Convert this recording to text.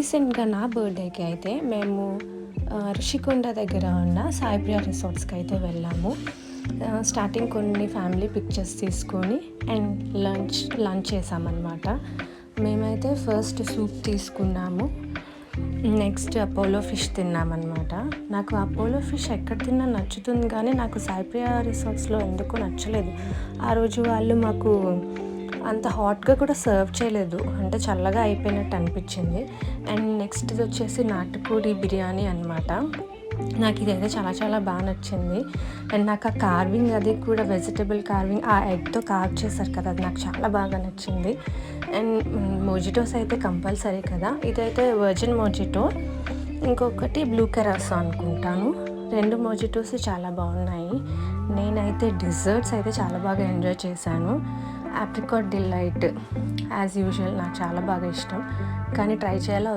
రీసెంట్‌గా నా బర్త్‌డేకి అయితే మేము రిషికొండ దగ్గర ఉన్న సాయిప్రియ రిసార్ట్స్‌కి అయితే వెళ్ళాము. స్టార్టింగ్ కొన్ని ఫ్యామిలీ పిక్చర్స్ తీసుకొని అండ్ లంచ్ చేసామన్నమాట. మేమైతే ఫస్ట్ సూప్ తీసుకున్నాము. నెక్స్ట్ అపోలో ఫిష్ తిన్నామన్నమాట. నాకు అపోలో ఫిష్ ఎక్కడ తిన్నా నచ్చుతుంది కానీ నాకు సాయిప్రియ రిసార్ట్స్‌లో ఎందుకో నచ్చలేదు. ఆ రోజు వాళ్ళు మాకు అంత హాట్‌గా కూడా సర్వ్ చేయలేదు. అంటే చల్లగా అయిపోయినట్టు అనిపించింది. అండ్ నెక్స్ట్‌ది వచ్చేసి నాటుకోడి బిర్యానీ అనమాట. నాకు ఇదైతే చాలా చాలా బాగా నచ్చింది. అండ్ నాకు ఆ కార్వింగ్ అది కూడా వెజిటబుల్ కార్వింగ్ ఆ ఎగ్‌తో కార్వ్ చేశారు కదా, అది నాకు చాలా బాగా నచ్చింది. అండ్ మొజిటోస్ అయితే కంపల్సరీ కదా. ఇదైతే వర్జిన్ మొజిటో, ఇంకొకటి బ్లూ కెరాసో అనుకుంటాను. 2 మొజిటోస్ చాలా బాగున్నాయి. నేనైతే డిజర్ట్స్ అయితే చాలా బాగా ఎంజాయ్ చేశాను. ఆప్రికాట్ డిలైట్ యాజ్ యూజువల్ నాకు చాలా బాగా ఇష్టం, కానీ ట్రై చేయాలా